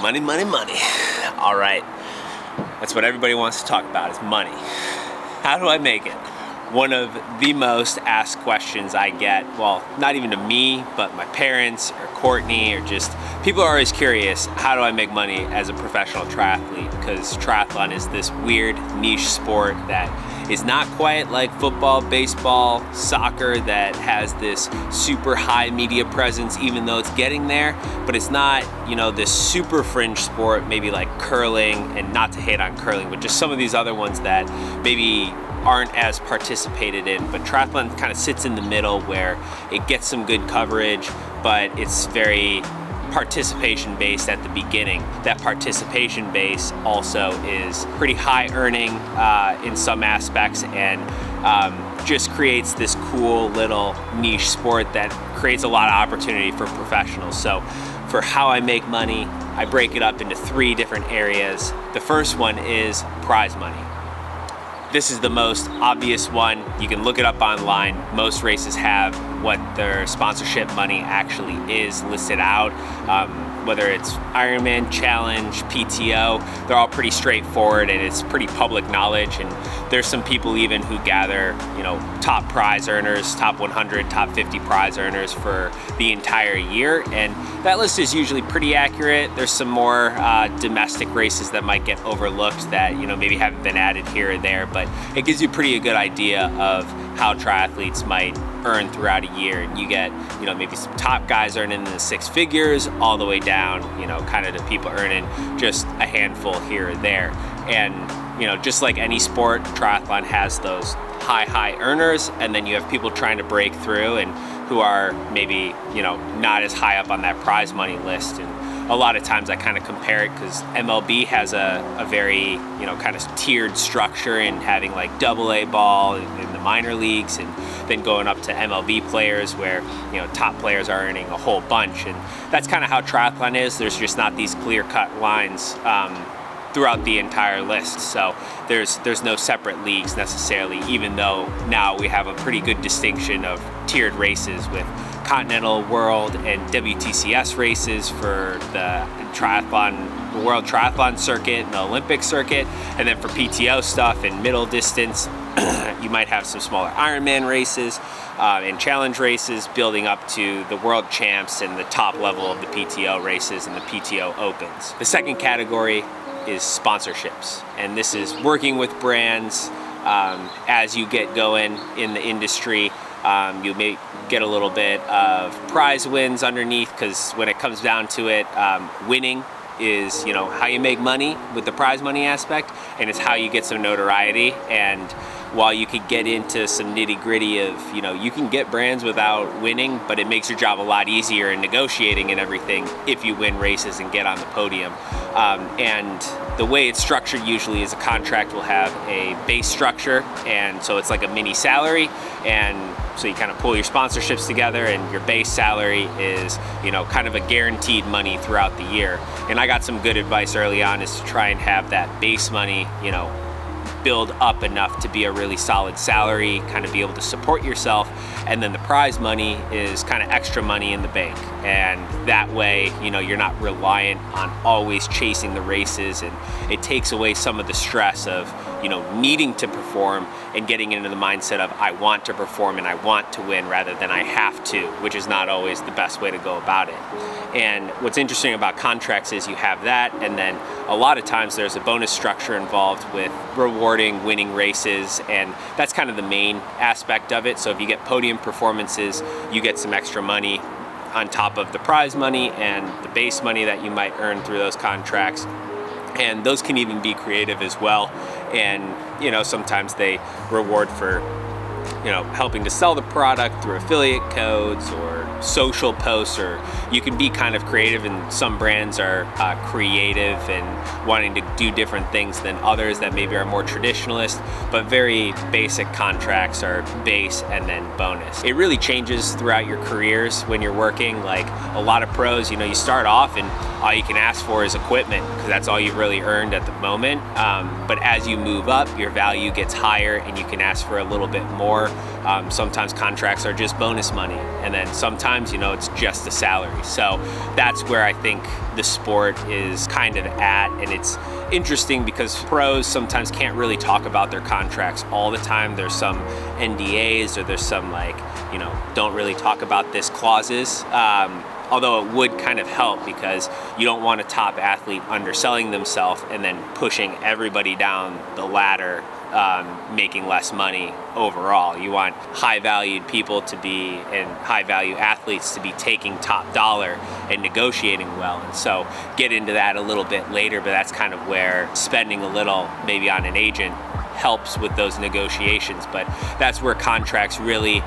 Money, money, money. All right. That's what everybody wants to talk about is money. How do I make it? One of the most asked questions I get, well, not even to me, but my parents or Courtney, or just people are always curious, how do I make money as a professional triathlete? Because triathlon is this weird niche sport that is not quite like football, baseball, soccer that has this super high media presence, even though it's getting there, but it's not, this super fringe sport, maybe like curling, and not to hate on curling, but just some of these other ones that maybe aren't as participated in. But triathlon kind of sits in the middle where it gets some good coverage, but it's very participation based at the beginning. That participation base also is pretty high earning in some aspects, and just creates this cool little niche sport that creates a lot of opportunity for professionals. So for how I make money, I break it up into 3 different areas. The first one is prize money. This is the most obvious one. You can look it up online. Most races have what their sponsorship money actually is listed out. Whether it's Ironman, Challenge, PTO, they're all pretty straightforward and it's pretty public knowledge. And there's some people even who gather, top prize earners, top 100, top 50 prize earners for the entire year. And that list is usually pretty accurate. There's some more domestic races that might get overlooked that, maybe haven't been added here or there, but it gives you a good idea of how triathletes might earn throughout a year. And you get, maybe some top guys earning in the 6 figures all the way down, kind of to people earning just a handful here or there. And, just like any sport, triathlon has those high earners, and then you have people trying to break through and who are maybe, not as high up on that prize money list. And a lot of times I kind of compare it because MLB has a very, kind of tiered structure in having like AA ball in the minor leagues, and then going up to MLB players where, top players are earning a whole bunch. And that's kind of how triathlon is. There's just not these clear-cut lines throughout the entire list. So there's no separate leagues necessarily, even though now we have a pretty good distinction of tiered races with Continental, World, and WTCS races for the triathlon, the World Triathlon Circuit and the Olympic Circuit. And then for PTO stuff and middle distance, you might have some smaller Ironman races and challenge races building up to the World Champs and the top level of the PTO races and the PTO Opens. The second category is sponsorships, and this is working with brands as you get going in the industry. You may get a little bit of prize wins underneath, because when it comes down to it, winning is how you make money with the prize money aspect, and it's how you get some notoriety. And while you could get into some nitty gritty of you can get brands without winning, but it makes your job a lot easier in negotiating and everything if you win races and get on the podium. And the way it's structured usually is a contract will have a base structure, and so it's like a mini salary, and so you kind of pull your sponsorships together, and your base salary is kind of a guaranteed money throughout the year. And I got some good advice early on is to try and have that base money build up enough to be a really solid salary, kind of be able to support yourself, and then the prize money is kind of extra money in the bank. And that way, you're not reliant on always chasing the races, and it takes away some of the stress of, needing to perform and getting into the mindset of I want to perform and I want to win rather than I have to, which is not always the best way to go about it. And what's interesting about contracts is you have that, and then a lot of times there's a bonus structure involved with rewarding winning races, and that's kind of the main aspect of it. So if you get podium performances, you get some extra money on top of the prize money and the base money that you might earn through those contracts. And those can even be creative as well. And, sometimes they reward for, helping to sell the product through affiliate codes or social posts, or you can be kind of creative, and some brands are creative and wanting to do different things than others that maybe are more traditionalist, but very basic contracts are base and then bonus. It really changes throughout your careers when you're working. Like a lot of pros, you start off and all you can ask for is equipment, because that's all you've really earned at the moment. But as you move up, your value gets higher and you can ask for a little bit more. Sometimes contracts are just bonus money, and then sometimes, it's just a salary. So that's where I think the sport is kind of at, and it's interesting because pros sometimes can't really talk about their contracts all the time. There's some NDAs, or there's some don't really talk about this clauses. Although it would kind of help, because you don't want a top athlete underselling themselves and then pushing everybody down the ladder, making less money overall. You want high valued people to be, and high value athletes to be taking top dollar and negotiating well. And so get into that a little bit later, but that's kind of where spending a little maybe on an agent helps with those negotiations. But that's where contracts really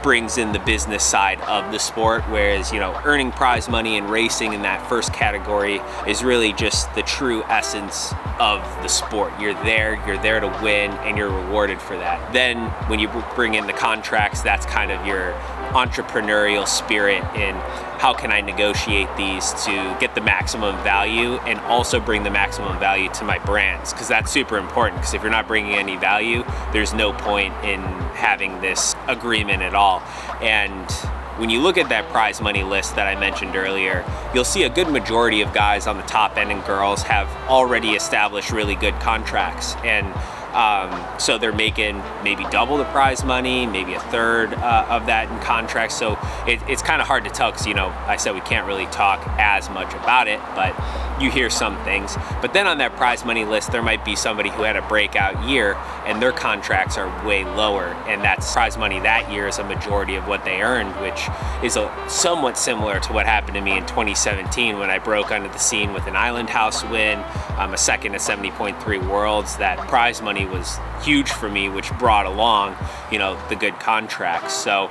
brings in the business side of the sport, whereas earning prize money and racing in that first category is really just the true essence of the sport. You're there to win, and you're rewarded for that. Then when you bring in the contracts, that's kind of your entrepreneurial spirit in how can I negotiate these to get the maximum value and also bring the maximum value to my brands, because that's super important, because if you're not bringing any value, there's no point in having this agreement at all. And when you look at that prize money list that I mentioned earlier, you'll see a good majority of guys on the top end and girls have already established really good contracts, and so they're making maybe double the prize money, maybe a third of that in contracts. So it's kind of hard to tell, because I said we can't really talk as much about it, but you hear some things. But then on that prize money list, there might be somebody who had a breakout year and their contracts are way lower, and that's prize money that year is a majority of what they earned, which is somewhat similar to what happened to me in 2017 when I broke onto the scene with an Island House win, a second at 70.3 Worlds. That prize money was huge for me, which brought along the good contracts. So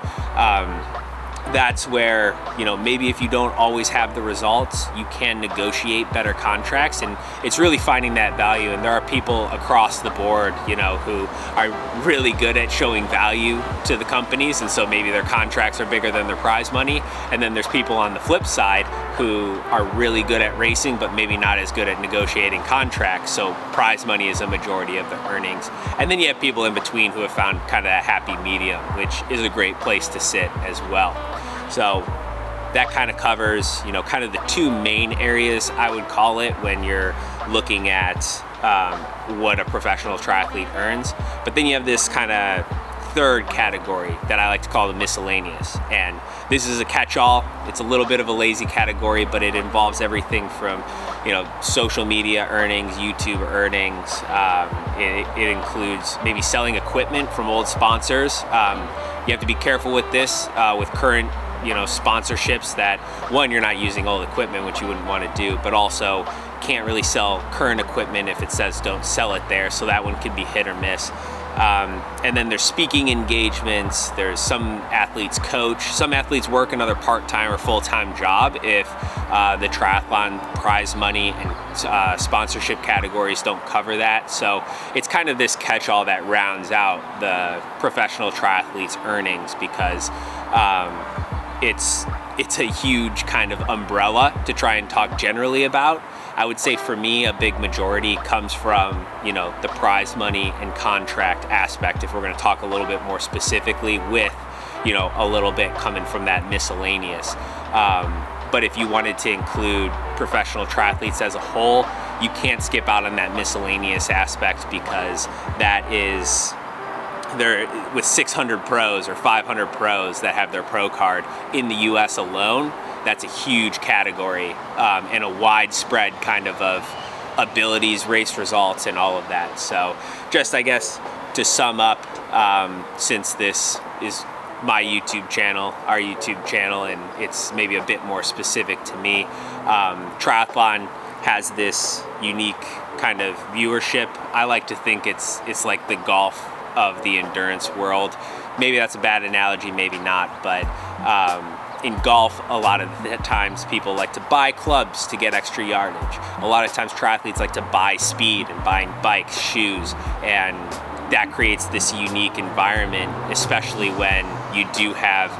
that's where maybe if you don't always have the results, you can negotiate better contracts, and it's really finding that value. And there are people across the board who are really good at showing value to the companies, and so maybe their contracts are bigger than their prize money. And then there's people on the flip side who are really good at racing but maybe not as good at negotiating contracts, so prize money is a majority of the earnings. And then you have people in between who have found kind of a happy medium, which is a great place to sit as well. So that kind of covers, kind of the two main areas, I would call it, when you're looking at what a professional triathlete earns. But then you have this kind of third category that I like to call the miscellaneous. And this is a catch-all. It's a little bit of a lazy category, but it involves everything from, social media earnings, YouTube earnings. It includes maybe selling equipment from old sponsors. You have to be careful with this, with current sponsorships, that one, you're not using old equipment, which you wouldn't want to do, but also can't really sell current equipment if it says don't sell it there, so that one could be hit or miss. And then there's speaking engagements. There's some athletes coach, some athletes work another part-time or full-time job if the triathlon prize money and sponsorship categories don't cover that. So it's kind of this catch-all that rounds out the professional triathlete's earnings, because it's a huge kind of umbrella to try and talk generally about. I would say for me, a big majority comes from, the prize money and contract aspect, if we're going to talk a little bit more specifically, with, a little bit coming from that miscellaneous. But if you wanted to include professional triathletes as a whole, you can't skip out on that miscellaneous aspect, because that is, there with 600 pros or 500 pros that have their pro card in the US alone, that's a huge category, and a widespread kind of abilities, race results, and all of that. So just, I guess, to sum up, since this is my YouTube channel, our YouTube channel, and it's maybe a bit more specific to me, triathlon has this unique kind of viewership. I like to think it's like the golf of the endurance world. Maybe that's a bad analogy, maybe not, but in golf, a lot of the times people like to buy clubs to get extra yardage. A lot of times triathletes like to buy speed and buying bikes, shoes, and that creates this unique environment, especially when you do have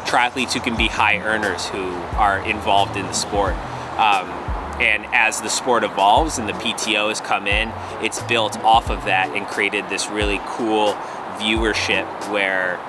triathletes who can be high earners who are involved in the sport. And as the sport evolves and the PTO has come in, it's built off of that and created this really cool viewership where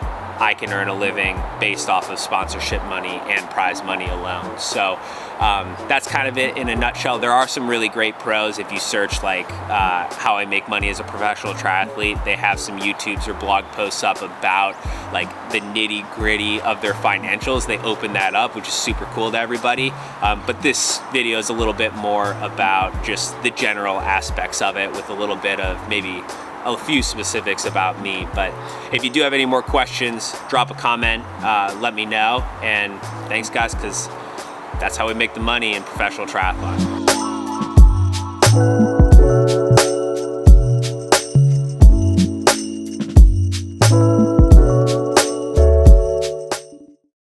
I can earn a living based off of sponsorship money and prize money alone. So that's kind of it in a nutshell. There are some really great pros. If you search like how I make money as a professional triathlete, they have some YouTubes or blog posts up about like the nitty gritty of their financials. They open that up, which is super cool to everybody. But this video is a little bit more about just the general aspects of it with a little bit of maybe a few specifics about me. But if you do have any more questions, drop a comment, let me know. And thanks guys, because that's how we make the money in professional triathlon.